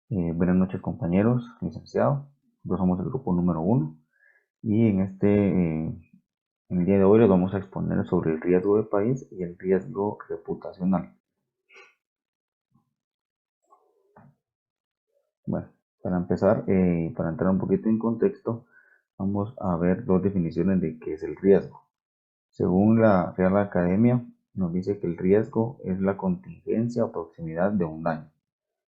Buenas noches compañeros, licenciado. Nosotros somos el grupo número uno y en el día de hoy les vamos a exponer sobre el riesgo de país y el riesgo reputacional. Bueno, para empezar, para entrar un poquito en contexto, vamos a ver dos definiciones de qué es el riesgo. Según la Real Academia, nos dice que el riesgo es la contingencia o proximidad de un daño.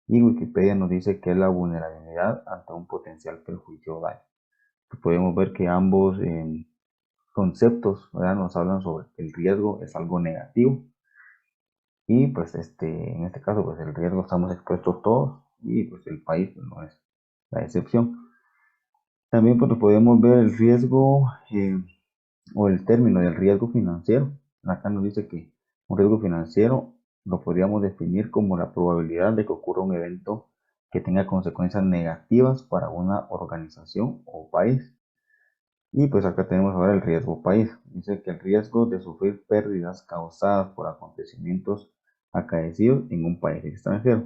Y Wikipedia nos dice que es la vulnerabilidad ante un potencial perjuicio o daño. Podemos ver que ambos conceptos, ¿verdad? Nos hablan sobre que el riesgo es algo negativo y pues en este caso pues el riesgo estamos expuestos todos y pues el país pues, no es la excepción. También pues podemos ver el riesgo o el término del riesgo financiero. Acá nos dice que un riesgo financiero lo podríamos definir como la probabilidad de que ocurra un evento que tenga consecuencias negativas para una organización o país. Y pues acá tenemos ahora el riesgo país. Dice que el riesgo de sufrir pérdidas causadas por acontecimientos acaecidos en un país extranjero.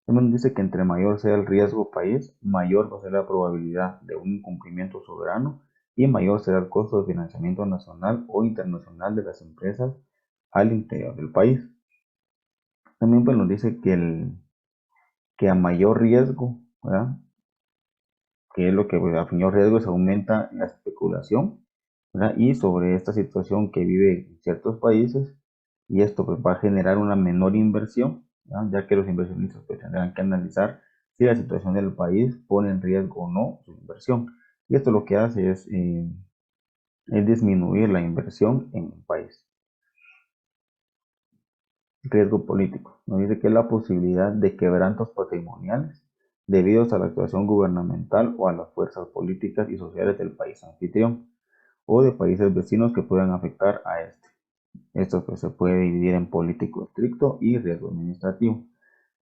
También dice que entre mayor sea el riesgo país, mayor va a ser la probabilidad de un incumplimiento soberano y mayor será el costo de financiamiento nacional o internacional de las empresas al interior del país. También pues nos dice que a mayor riesgo, ¿verdad? Que es lo que pues, a mayor riesgo se aumenta la especulación, ¿verdad? Y sobre esta situación que vive ciertos países, y esto pues, va a generar una menor inversión, ¿verdad? Ya que los inversionistas pues, tendrán que analizar si la situación del país pone en riesgo o no su inversión. Y esto lo que hace es disminuir la inversión en un país. Riesgo político. Nos dice que es la posibilidad de quebrantos patrimoniales debido a la actuación gubernamental o a las fuerzas políticas y sociales del país anfitrión o de países vecinos que puedan afectar a este. Esto pues, se puede dividir en político estricto y riesgo administrativo.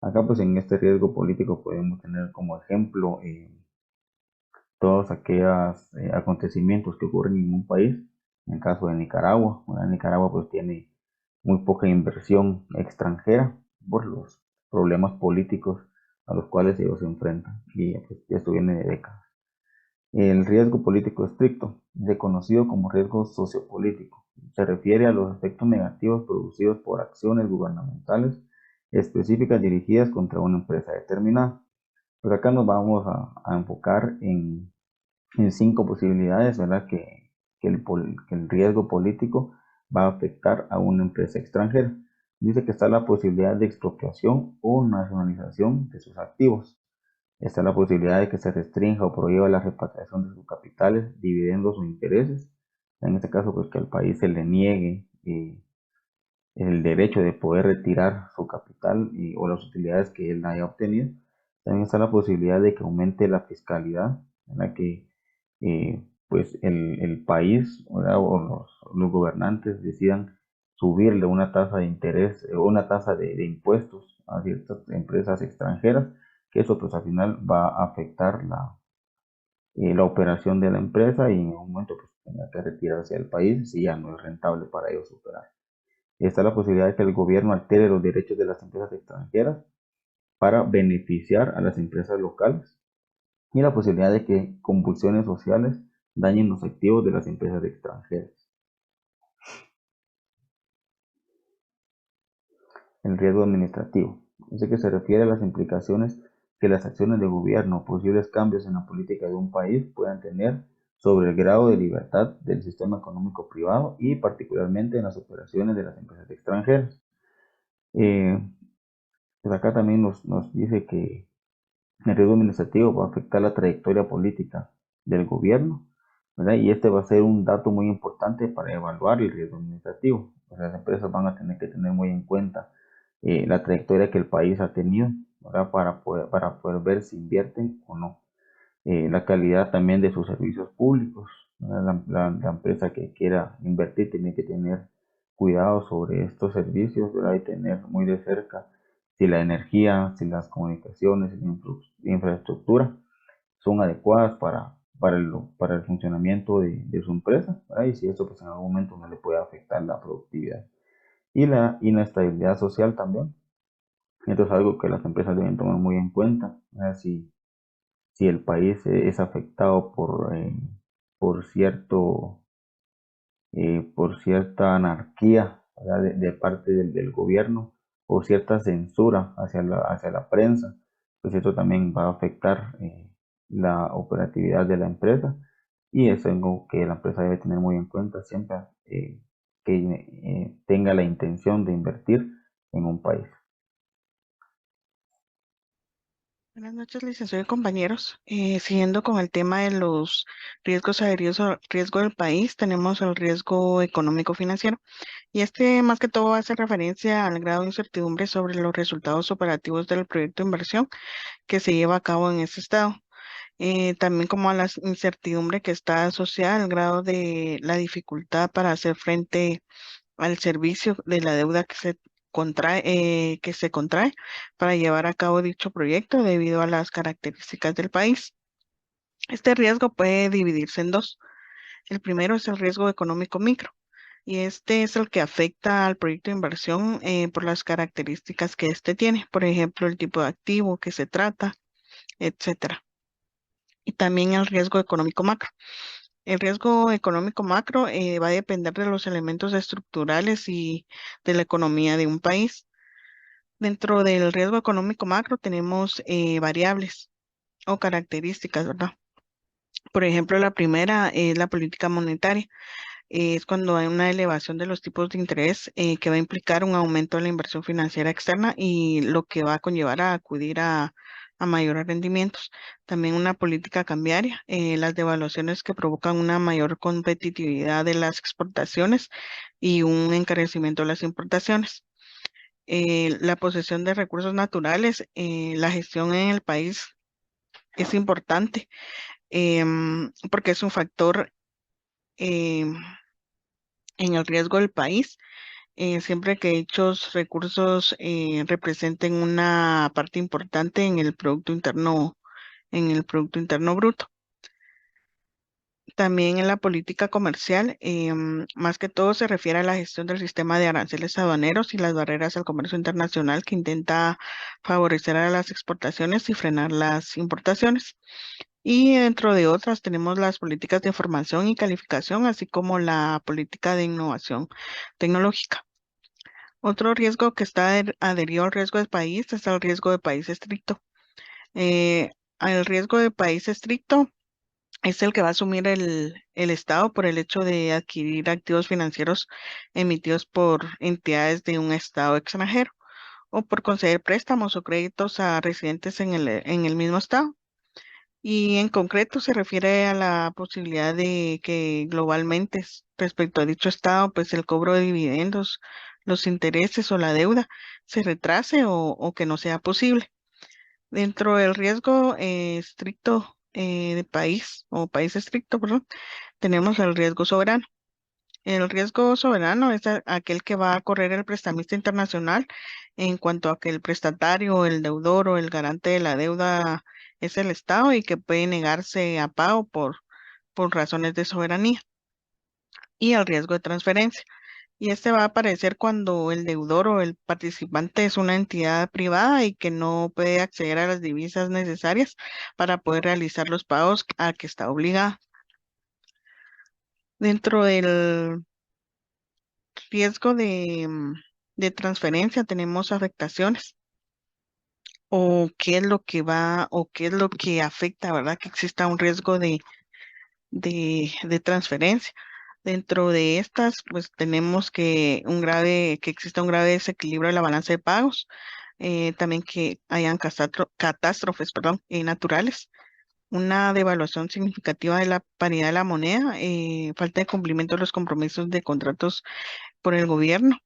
Acá pues en este riesgo político podemos tener como ejemplo todos aquellos acontecimientos que ocurren en un país. En el caso de Nicaragua, bueno, Nicaragua pues tiene muy poca inversión extranjera por los problemas políticos a los cuales ellos se enfrentan y pues, esto viene de décadas. El riesgo político estricto, reconocido como riesgo sociopolítico, se refiere a los efectos negativos producidos por acciones gubernamentales específicas dirigidas contra una empresa determinada. Pero acá nos vamos a enfocar en cinco posibilidades, ¿verdad? Que el riesgo político va a afectar a una empresa extranjera. Dice que está la posibilidad de expropiación o nacionalización de sus activos. Está la posibilidad de que se restrinja o prohíba la repatriación de sus capitales, dividendos o intereses. En este caso, pues que al país se le niegue el derecho de poder retirar su capital o las utilidades que él haya obtenido. También está la posibilidad de que aumente la fiscalidad, en la que pues el país, ¿verdad? O los gobernantes decidan subirle una tasa de interés o una tasa de impuestos a ciertas empresas extranjeras, que eso pues al final va a afectar la operación de la empresa y en un momento pues tenga que retirarse del país si ya no es rentable para ellos operar. Está la posibilidad de que el gobierno altere los derechos de las empresas extranjeras para beneficiar a las empresas locales y la posibilidad de que convulsiones sociales dañen los activos de las empresas extranjeras. El riesgo administrativo. Dice que se refiere a las implicaciones que las acciones de gobierno o posibles cambios en la política de un país puedan tener sobre el grado de libertad del sistema económico privado y particularmente en las operaciones de las empresas extranjeras. Eh, pues acá también nos dice que el riesgo administrativo va a afectar la trayectoria política del gobierno, ¿verdad? Y este va a ser un dato muy importante para evaluar el riesgo administrativo. Pues las empresas van a tener que tener muy en cuenta la trayectoria que el país ha tenido, ¿verdad? Para poder ver si invierten o no. La calidad también de sus servicios públicos. La empresa que quiera invertir tiene que tener cuidado sobre estos servicios, ¿verdad? Y tener muy de cerca si la energía, si las comunicaciones, si la infraestructura son adecuadas para el funcionamiento de su empresa, ¿verdad? Y si eso pues en algún momento no le puede afectar la productividad. Y la inestabilidad social también. Esto es algo que las empresas deben tomar muy en cuenta. Si el país es afectado por por cierta anarquía, ¿verdad? De parte del gobierno o cierta censura hacia la prensa, pues esto también va a afectar la operatividad de la empresa, y es algo que la empresa debe tener muy en cuenta siempre que tenga la intención de invertir en un país. Buenas noches, licenciado y compañeros. Siguiendo con el tema de los riesgos adheridos al riesgo del país, tenemos el riesgo económico financiero y este más que todo hace referencia al grado de incertidumbre sobre los resultados operativos del proyecto de inversión que se lleva a cabo en ese estado. También como a la incertidumbre que está asociada al grado de la dificultad para hacer frente al servicio de la deuda que se contrae para llevar a cabo dicho proyecto debido a las características del país. Este riesgo puede dividirse en dos. El primero es el riesgo económico micro, y este es el que afecta al proyecto de inversión por las características que éste tiene, por ejemplo, el tipo de activo que se trata, etcétera. Y también el riesgo económico macro. El riesgo económico macro va a depender de los elementos estructurales y de la economía de un país. Dentro del riesgo económico macro tenemos variables o características, ¿verdad? Por ejemplo, la primera es la política monetaria. Es cuando hay una elevación de los tipos de interés que va a implicar un aumento de la inversión financiera externa y lo que va a conllevar a acudir a mayores rendimientos. También una política cambiaria, las devaluaciones que provocan una mayor competitividad de las exportaciones y un encarecimiento de las importaciones. La posesión de recursos naturales, la gestión en el país es importante porque es un factor em, en el riesgo del país, siempre que dichos recursos representen una parte importante en el Producto Interno Bruto. También en la política comercial, más que todo se refiere a la gestión del sistema de aranceles aduaneros y las barreras al comercio internacional que intenta favorecer a las exportaciones y frenar las importaciones. Y dentro de otras tenemos las políticas de formación y calificación, así como la política de innovación tecnológica. Otro riesgo que está adherido al riesgo de país es el riesgo de país estricto. Eh, el riesgo de país estricto es el que va a asumir el Estado por el hecho de adquirir activos financieros emitidos por entidades de un Estado extranjero o por conceder préstamos o créditos a residentes en el mismo Estado. Y en concreto se refiere a la posibilidad de que globalmente respecto a dicho estado, pues el cobro de dividendos, los intereses o la deuda se retrase o que no sea posible. Dentro del riesgo estricto de país o país estricto, perdón, tenemos el riesgo soberano. El riesgo soberano es aquel que va a correr el prestamista internacional en cuanto a que el prestatario, el deudor o el garante de la deuda es el Estado y que puede negarse a pago por razones de soberanía. Y el riesgo de transferencia. Y este va a aparecer cuando el deudor o el participante es una entidad privada y que no puede acceder a las divisas necesarias para poder realizar los pagos a que está obligada. Dentro del riesgo de transferencia tenemos afectaciones o qué es lo que va o qué es lo que afecta, ¿verdad? Que exista un riesgo de transferencia. Dentro de estas, pues tenemos que exista un grave desequilibrio de la balanza de pagos, también que hayan catástrofes, perdón, naturales, una devaluación significativa de la paridad de la moneda, falta de cumplimiento de los compromisos de contratos por el gobierno,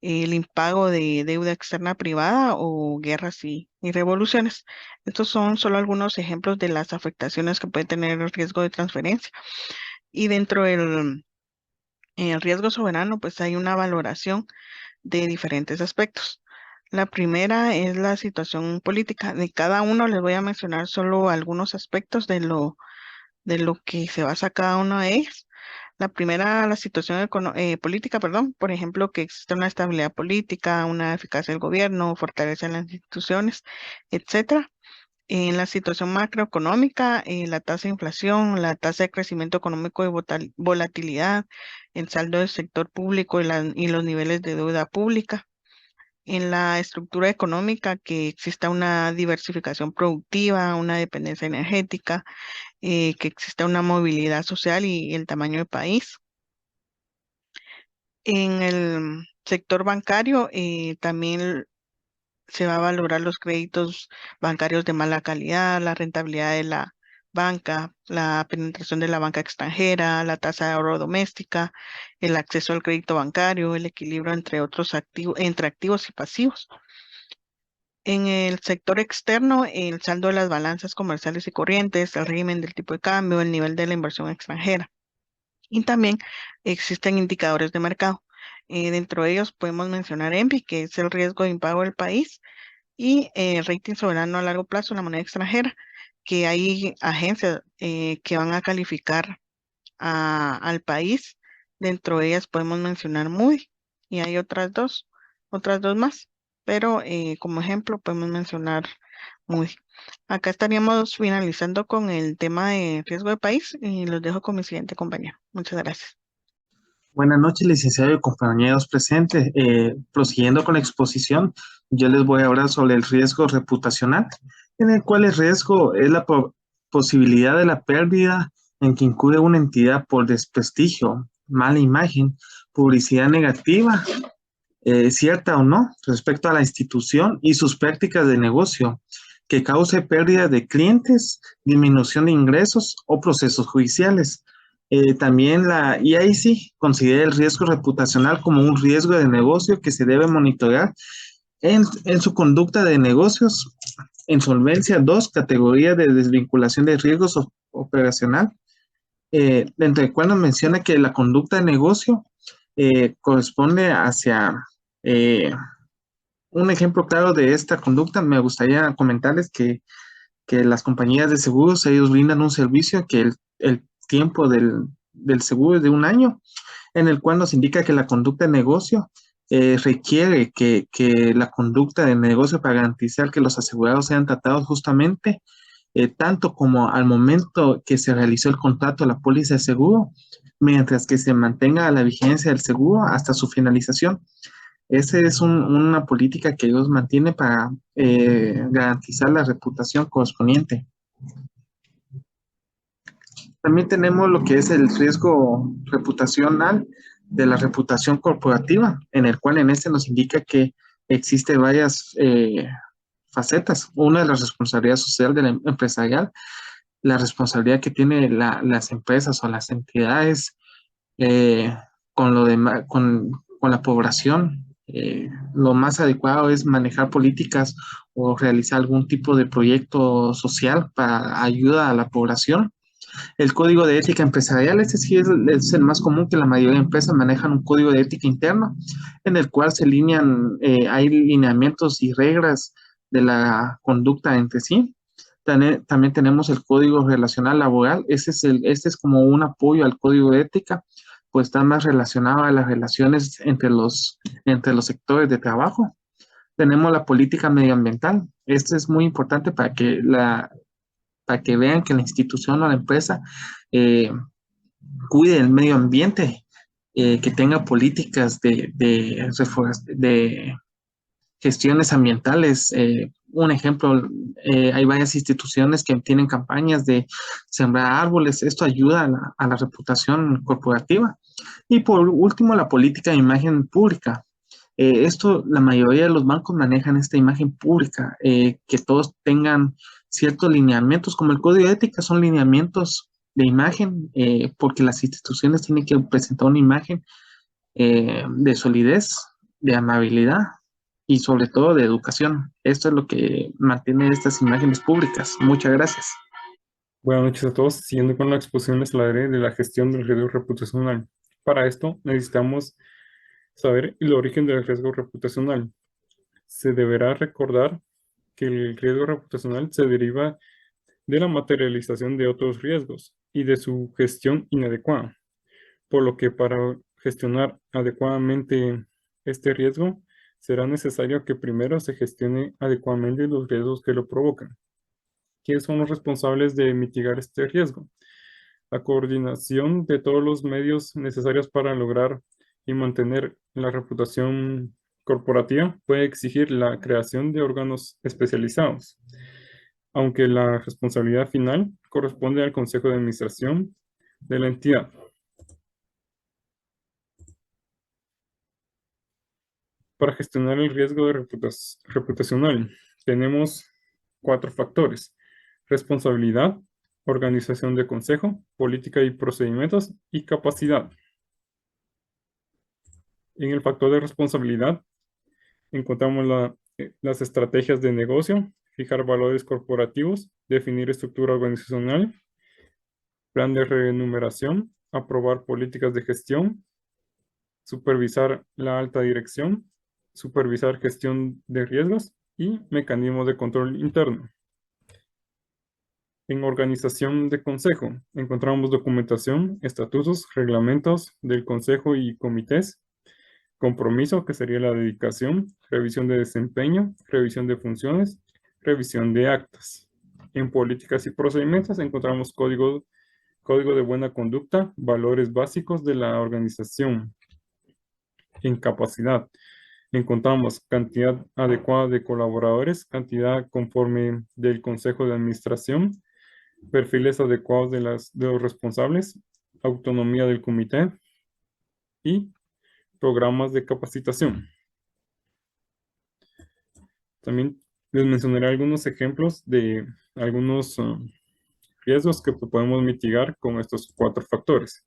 el impago de deuda externa privada o guerras y revoluciones. Estos son solo algunos ejemplos de las afectaciones que puede tener el riesgo de transferencia. Y dentro del el riesgo soberano, pues hay una valoración de diferentes aspectos. La primera es la situación política. De cada uno les voy a mencionar solo algunos aspectos de lo que se basa cada uno de ellos. La primera, la situación política, perdón, por ejemplo, que existe una estabilidad política, una eficacia del gobierno, fortaleza en las instituciones, etcétera. En la situación macroeconómica, la tasa de inflación, la tasa de crecimiento económico y volatilidad, el saldo del sector público y los niveles de deuda pública. En la estructura económica, que exista una diversificación productiva, una dependencia energética, que exista una movilidad social y el tamaño del país. En el sector bancario, también se va a valorar los créditos bancarios de mala calidad, la rentabilidad de la banca, la penetración de la banca extranjera, la tasa de ahorro doméstica, el acceso al crédito bancario, el equilibrio entre otros activos, entre activos y pasivos. En el sector externo, el saldo de las balanzas comerciales y corrientes, el régimen del tipo de cambio, el nivel de la inversión extranjera. Y también existen indicadores de mercado. Dentro de ellos podemos mencionar ENVI, que es el riesgo de impago del país, y rating soberano a largo plazo en la moneda extranjera, que hay agencias que van a calificar al país. Dentro de ellas podemos mencionar Moody y hay otras dos más, pero como ejemplo podemos mencionar Moody. Acá estaríamos finalizando con el tema de riesgo de país y los dejo con mi siguiente compañero. Muchas gracias. Buenas noches, licenciado y compañeros presentes. Prosiguiendo con la exposición, yo les voy a hablar sobre el riesgo reputacional, en el cual el riesgo es la posibilidad de la pérdida en que incurre una entidad por desprestigio, mala imagen, publicidad negativa, cierta o no, respecto a la institución y sus prácticas de negocio, que cause pérdida de clientes, disminución de ingresos o procesos judiciales. También la EIC considera el riesgo reputacional como un riesgo de negocio que se debe monitorear en su conducta de negocios. En Solvencia 2, categoría de desvinculación de riesgos operacional, dentro del cual nos menciona que la conducta de negocio corresponde hacia un ejemplo claro de esta conducta. Me gustaría comentarles que las compañías de seguros, ellos brindan un servicio que el tiempo del seguro es de un año, en el cual nos indica que la conducta de negocio requiere que la conducta de negocio para garantizar que los asegurados sean tratados justamente, tanto como al momento que se realizó el contrato de la póliza de seguro, mientras que se mantenga la vigencia del seguro hasta su finalización. Esa es una política que ellos mantienen para garantizar la reputación correspondiente. También tenemos lo que es el riesgo reputacional de la reputación corporativa, en el cual en este nos indica que existe varias facetas. Una es la responsabilidad social de la empresarial, la responsabilidad que tienen las empresas o las entidades con lo demás, con la población. Lo más adecuado es manejar políticas o realizar algún tipo de proyecto social para ayuda a la población. El código de ética empresarial, este sí es el más común, que la mayoría de empresas manejan un código de ética interno en el cual se alinean, hay lineamientos y reglas de la conducta entre sí. También tenemos el código relacional laboral, este es como un apoyo al código de ética, pues está más relacionado a las relaciones entre los sectores de trabajo. Tenemos la política medioambiental, este es muy importante para que vean que la institución o la empresa eh, cuide el medio ambiente, que tenga políticas de gestiones ambientales. Un ejemplo, hay varias instituciones que tienen campañas de sembrar árboles. Esto ayuda a la reputación corporativa. Y por último, la política de imagen pública. La mayoría de los bancos manejan esta imagen pública, que todos tengan ciertos lineamientos, como el código de ética, son lineamientos de imagen, porque las instituciones tienen que presentar una imagen de solidez, de amabilidad y sobre todo de educación. Esto es lo que mantiene estas imágenes públicas. Muchas gracias. Buenas noches a todos. Siguiendo con la exposición, les hablaré de la gestión del riesgo reputacional. Para esto necesitamos saber el origen del riesgo reputacional. Se deberá recordar que el riesgo reputacional se deriva de la materialización de otros riesgos y de su gestión inadecuada. por lo que para gestionar adecuadamente este riesgo, será necesario que primero se gestione adecuadamente los riesgos que lo provocan. ¿Quiénes son los responsables de mitigar este riesgo? La coordinación de todos los medios necesarios para lograr y mantener la reputación corporativa puede exigir la creación de órganos especializados, aunque la responsabilidad final corresponde al Consejo de Administración de la entidad. Para gestionar el riesgo de reputacional, tenemos 4 factores: responsabilidad, organización de consejo, política y procedimientos y capacidad. En el factor de responsabilidad encontramos las estrategias de negocio, fijar valores corporativos, definir estructura organizacional, plan de remuneración, aprobar políticas de gestión, supervisar la alta dirección, supervisar gestión de riesgos y mecanismos de control interno. En organización de consejo encontramos documentación, estatutos, reglamentos del consejo y comités, compromiso, que sería la dedicación, revisión de desempeño, revisión de funciones, revisión de actas. En políticas y procedimientos encontramos código de buena conducta, valores básicos de la organización. En capacidad encontramos cantidad adecuada de colaboradores, cantidad conforme del consejo de administración, perfiles adecuados de los responsables, autonomía del comité y programas de capacitación. También les mencionaré algunos ejemplos de algunos riesgos que podemos mitigar con estos 4 factores.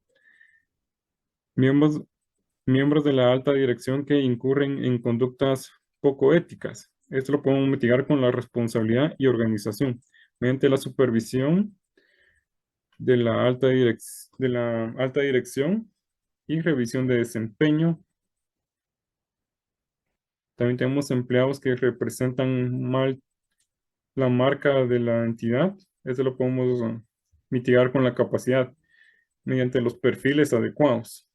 Miembros de la alta dirección que incurren en conductas poco éticas. Esto lo podemos mitigar con la responsabilidad y organización, mediante la supervisión de la alta dirección y revisión de desempeño. También tenemos empleados que representan mal la marca de la entidad. Esto lo podemos mitigar con la capacidad mediante los perfiles adecuados.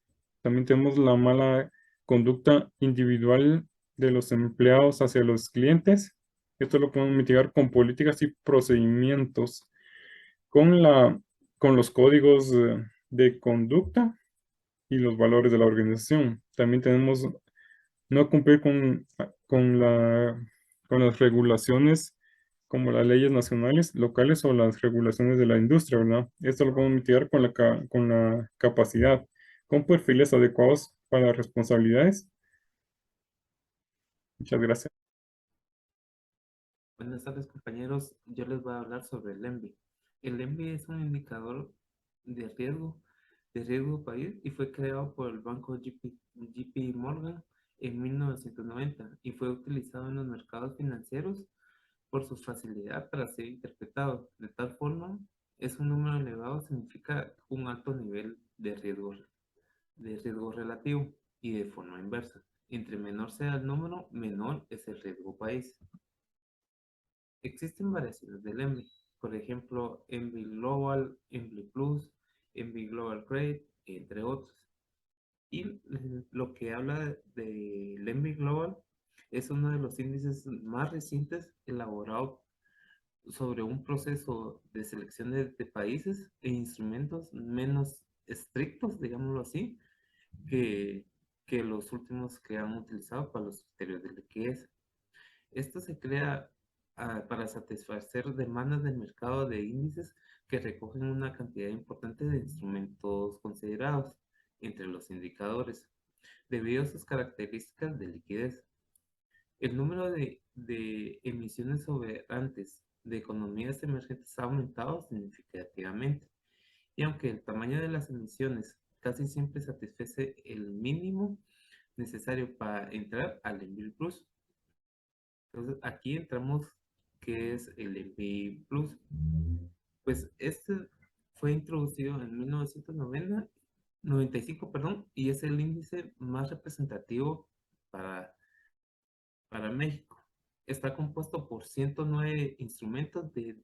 También tenemos la mala conducta individual de los empleados hacia los clientes. Esto lo podemos mitigar con políticas y procedimientos, con los códigos de conducta y los valores de la organización. También tenemos no cumplir con las regulaciones como las leyes nacionales, locales o las regulaciones de la industria, ¿verdad? Esto lo podemos mitigar con la capacidad, con perfiles adecuados para las responsabilidades. Muchas gracias. Buenas tardes, compañeros. Yo les voy a hablar sobre el ENVI. El ENVI es un indicador de riesgo país, y fue creado por el banco JP Morgan en 1990 y fue utilizado en los mercados financieros por su facilidad para ser interpretado. De tal forma, es un número elevado significa un alto nivel de riesgo relativo, y de forma inversa. Entre menor sea el número, menor es el riesgo país. Existen variaciones del ENVI, por ejemplo, ENVI Global, ENVI Plus, ENVI Global Credit, entre otros. Y lo que habla del ENVI Global es uno de los índices más recientes elaborado sobre un proceso de selección de países e instrumentos menos estrictos, digámoslo así, que, que los últimos que han utilizado para los criterios de liquidez. Esto se crea para satisfacer demandas del mercado de índices que recogen una cantidad importante de instrumentos considerados entre los indicadores, debido a sus características de liquidez. El número de emisiones soberantes de economías emergentes ha aumentado significativamente, y aunque el tamaño de las emisiones casi siempre satisface el mínimo necesario para entrar al ENVI Plus. Entonces aquí entramos, que es el ENVI Plus. Pues este fue introducido en 1995, perdón, y es el índice más representativo para México. Está compuesto por 109 instrumentos de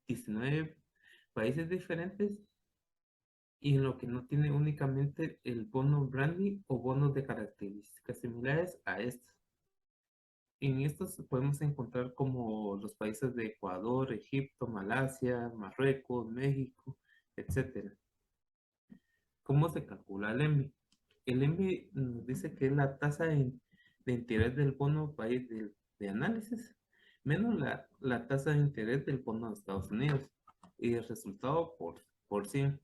19 países diferentes, y en lo que no tiene únicamente el bono brandy o bonos de características similares a estos. En estos podemos encontrar como los países de Ecuador, Egipto, Malasia, Marruecos, México, etc. ¿Cómo se calcula el ENVI? El ENVI nos dice que es la tasa de interés del bono país de análisis menos la tasa de interés del bono de Estados Unidos y el resultado por 100.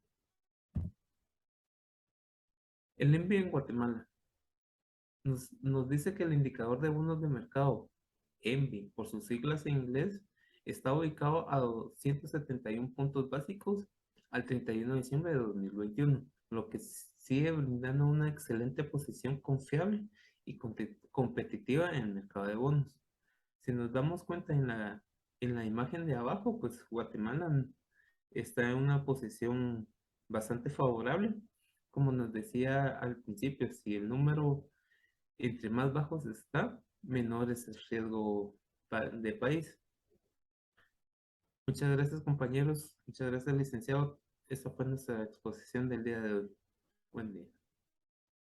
El ENVI en Guatemala nos dice que el indicador de bonos de mercado, ENVI, por sus siglas en inglés, está ubicado a 271 puntos básicos al 31 de diciembre de 2021, lo que sigue brindando una excelente posición confiable y competitiva en el mercado de bonos. Si nos damos cuenta en la imagen de abajo, pues Guatemala está en una posición bastante favorable. Como nos decía al principio, si el número entre más bajos está, menor es el riesgo de país. Muchas gracias, compañeros. Muchas gracias, licenciado. Esta fue nuestra exposición del día de hoy. Buen día.